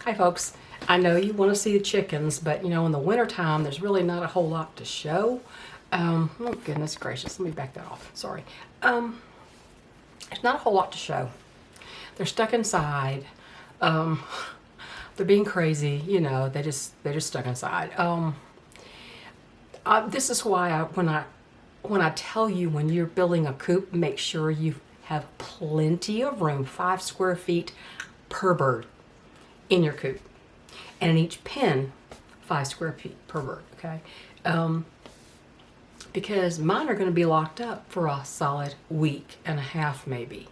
Hi folks, I know you want to see the chickens, but you know in the wintertime there's really not a whole lot to show. Oh goodness gracious, let me back that off, sorry. There's not a whole lot to show. They're stuck inside. They're being crazy, you know, they're just stuck inside. This is why when I tell you when you're building a coop, make sure you have plenty of room, 5 square feet per bird in your coop, and in each pen 5 square feet per bird, okay? Because mine are going to be locked up for a solid week and a half maybe.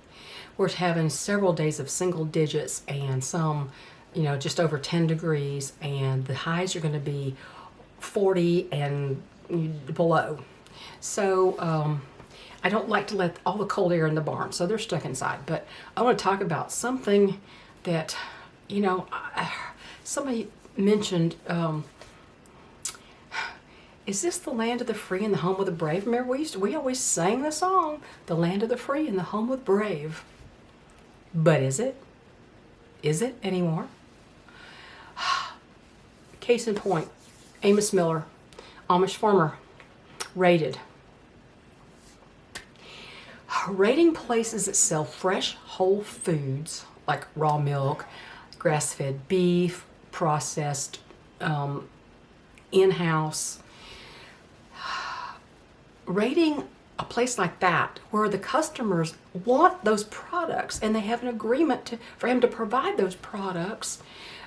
We're having several days of single digits and some, you know, just over 10 degrees, and the highs are going to be 40 and below. So I don't like to let all the cold air in the barn, so they're stuck inside. But I want to talk about something that, you know, somebody mentioned, is this the land of the free and the home of the brave? Remember, we always sang the song, the land of the free and the home of the brave. But is it? Is it anymore? Case in point, Amos Miller, Amish farmer, raided. Raiding places that sell fresh, whole foods like raw milk, grass-fed beef, processed, in-house. Raiding a place like that where the customers want those products and they have an agreement for him to provide those products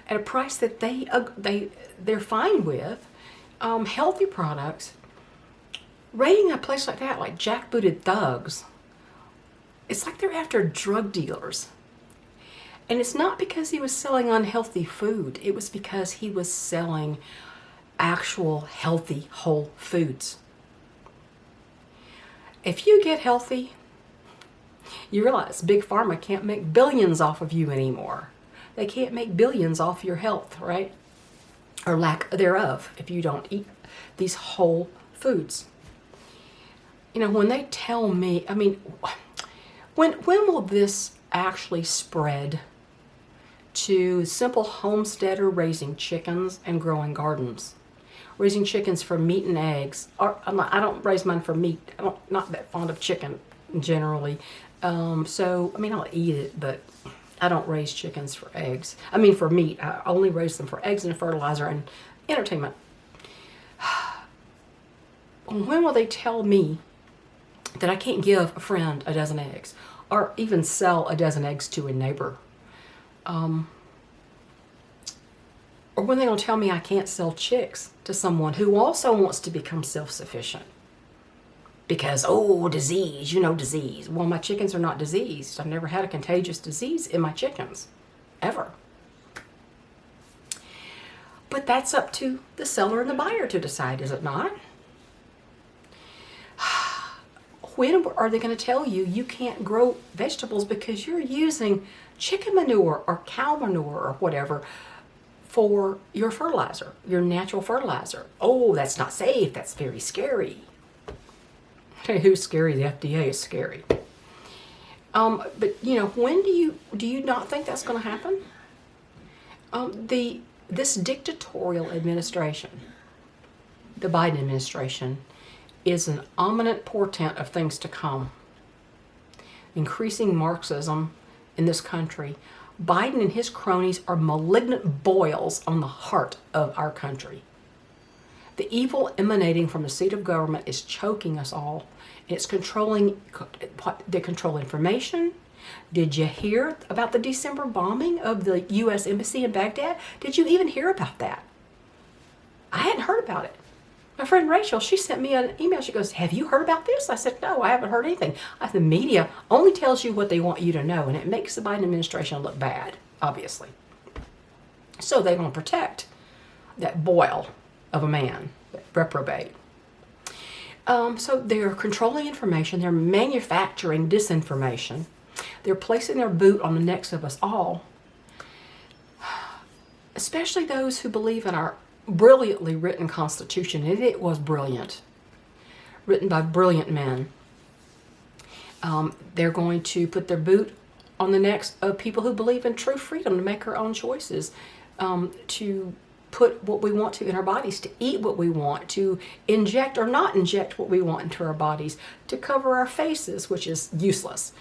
at a price that they're fine with, healthy products. Raiding a place like that, like jackbooted thugs, it's like they're after drug dealers. And it's not because he was selling unhealthy food. It was because he was selling actual healthy whole foods. If you get healthy, you realize Big Pharma can't make billions off of you anymore. They can't make billions off your health, right? Or lack thereof if you don't eat these whole foods. You know, when they tell me, I mean, when will this actually spread to simple homesteader raising chickens and growing gardens? Raising chickens for meat and eggs. I don't raise mine for meat. I'm not that fond of chicken generally. So, I mean, I'll eat it, but I don't raise chickens for eggs. I mean, for meat. I only raise them for eggs and fertilizer and entertainment. When will they tell me that I can't give a friend a dozen eggs or even sell a dozen eggs to a neighbor? Or when they're going to tell me I can't sell chicks to someone who also wants to become self-sufficient. Because, oh, disease, you know, disease. Well, my chickens are not diseased. I've never had a contagious disease in my chickens, ever. But that's up to the seller and the buyer to decide, is it not? When are they going to tell you you can't grow vegetables because you're using chicken manure or cow manure or whatever for your fertilizer, your natural fertilizer? Oh, that's not safe. That's very scary. Hey, who's scary? The FDA is scary. But you know, when do you not think that's going to happen? This dictatorial administration, the Biden administration, is an ominous portent of things to come. Increasing Marxism in this country. Biden and his cronies are malignant boils on the heart of our country. The evil emanating from the seat of government is choking us all. It's controlling, they control information. Did you hear about the December bombing of the U.S. Embassy in Baghdad? Did you even hear about that? I hadn't heard about it. My friend Rachel, she sent me an email. She goes, have you heard about this? I said, no, I haven't heard anything. The media only tells you what they want you to know, and it makes the Biden administration look bad, obviously. So they're going to protect that boil of a man, that reprobate. So they're controlling information. They're manufacturing disinformation. They're placing their boot on the necks of us all, especially those who believe in our brilliantly written Constitution, and it was brilliant, written by brilliant men. They're going to put their boot on the necks of people who believe in true freedom to make our own choices. to put what we want to in our bodies, to eat what we want, to inject or not inject what we want into our bodies, to cover our faces, which is useless.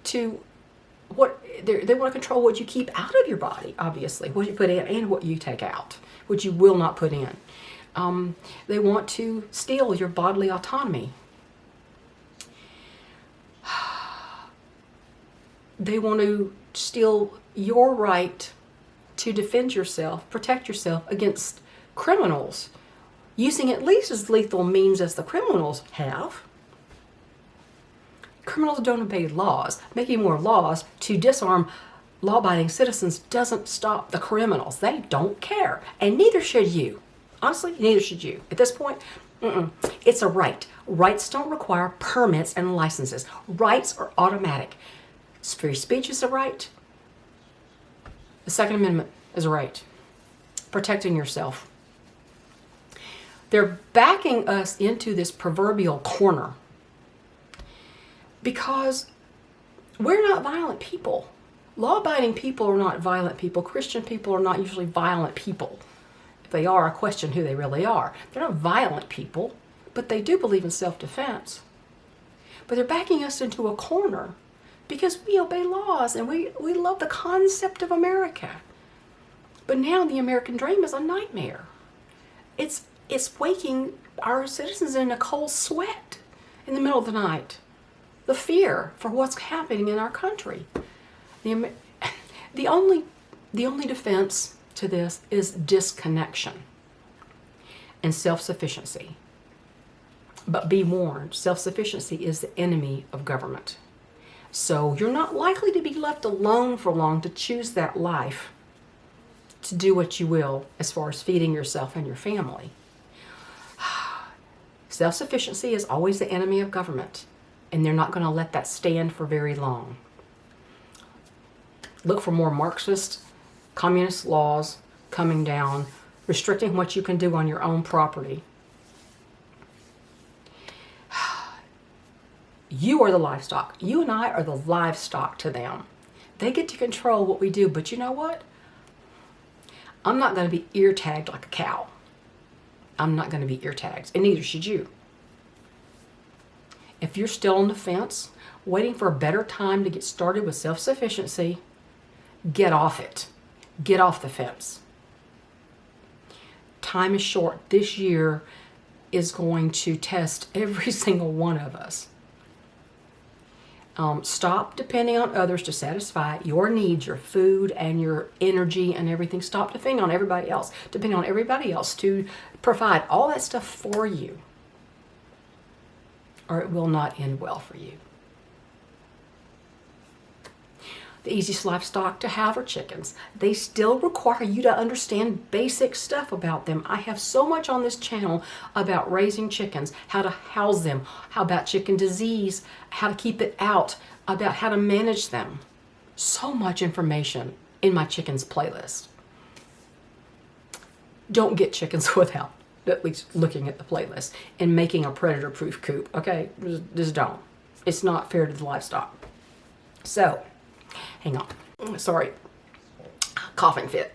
To what they want to control what you keep out of your body, obviously, what you put in and what you take out, what you will not put in. They want to steal your bodily autonomy. They want to steal your right to defend yourself, protect yourself against criminals, using at least as lethal means as the criminals have. Criminals don't obey laws. Making more laws to disarm law-abiding citizens doesn't stop the criminals. They don't care, and neither should you. Honestly, neither should you. At this point, it's a right. Rights don't require permits and licenses. Rights are automatic. Free speech is a right. The Second Amendment is a right. Protecting yourself. They're backing us into this proverbial corner because we're not violent people. Law-abiding people are not violent people. Christian people are not usually violent people. If they are, I question who they really are. They're not violent people, but they do believe in self-defense. But they're backing us into a corner because we obey laws and we love the concept of America. But now the American dream is a nightmare. It's waking our citizens in a cold sweat in the middle of the night. The fear for what's happening in our country. The only defense to this is disconnection and self-sufficiency. But be warned, self-sufficiency is the enemy of government. So you're not likely to be left alone for long to choose that life, to do what you will as far as feeding yourself and your family. Self-sufficiency is always the enemy of government, and they're not going to let that stand for very long. Look for more Marxist, communist laws coming down, restricting what you can do on your own property. You are the livestock. You and I are the livestock to them. They get to control what we do, but you know what? I'm not going to be ear tagged like a cow. I'm not going to be ear tagged, and neither should you. If you're still on the fence, waiting for a better time to get started with self-sufficiency, get off it. Get off the fence. Time is short. This year is going to test every single one of us. Stop depending on others to satisfy your needs, your food and your energy and everything. Stop depending on everybody else. Depending on everybody else to provide all that stuff for you, or it will not end well for you. The easiest livestock to have are chickens. They still require you to understand basic stuff about them. I have so much on this channel about raising chickens, how to house them, how about chicken disease, how to keep it out, about how to manage them. So much information in my chickens playlist. Don't get chickens without at least looking at the playlist and making a predator-proof coop, okay? Just don't. It's not fair to the livestock. So, hang on. Sorry. Coughing fit.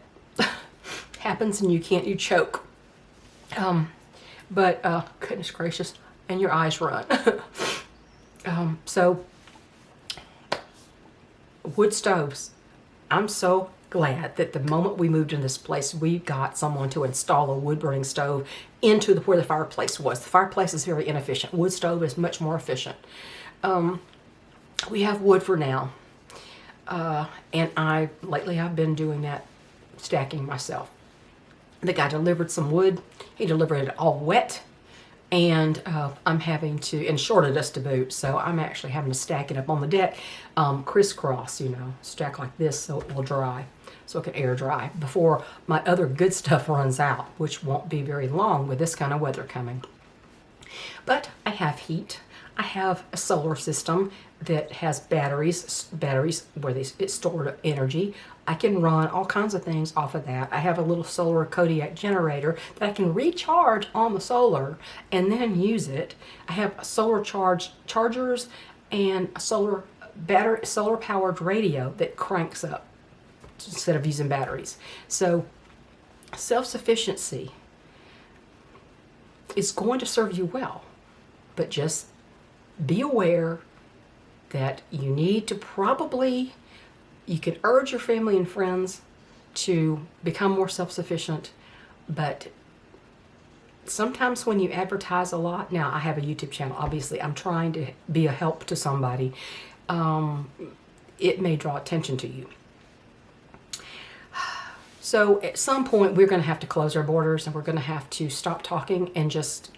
Happens and you choke. Goodness gracious, and your eyes run. So, wood stoves. I'm so glad that the moment we moved in this place, we got someone to install a wood-burning stove into where the fireplace was. The fireplace is very inefficient. Wood stove is much more efficient. We have wood for now. And lately I've been doing that, stacking myself. The guy delivered some wood. He delivered it all wet. And I'm having to, and shorted us to boot, so I'm actually having to stack it up on the deck, crisscross, stack like this so it will dry, so it can air dry before my other good stuff runs out, which won't be very long with this kind of weather coming. But I have heat. I have a solar system that has batteries where it store energy. I can run all kinds of things off of that. I have a little solar Kodiak generator that I can recharge on the solar and then use it. I have solar chargers and a solar powered radio that cranks up instead of using batteries. So self-sufficiency is going to serve you well, but just be aware that you need to probably, you can urge your family and friends to become more self-sufficient, but sometimes when you advertise a lot, now I have a YouTube channel, obviously I'm trying to be a help to somebody, it may draw attention to you. So at some point we're going to have to close our borders, and we're going to have to stop talking and just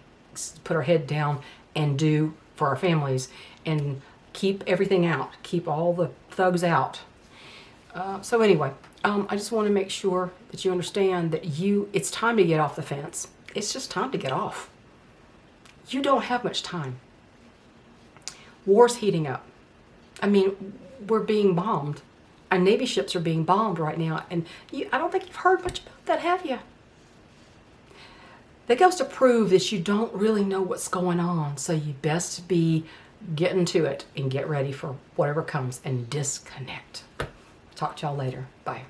put our head down and do for our families and keep everything out, keep all the thugs out. So anyway, I just want to make sure that you understand that it's time to get off the fence. It's just time to get off. You don't have much time. War's heating up. I mean, we're being bombed. Our Navy ships are being bombed right now, and I don't think you've heard much about that, have you? That goes to prove that you don't really know what's going on, so you best be getting to it and get ready for whatever comes and disconnect. Talk to y'all later. Bye.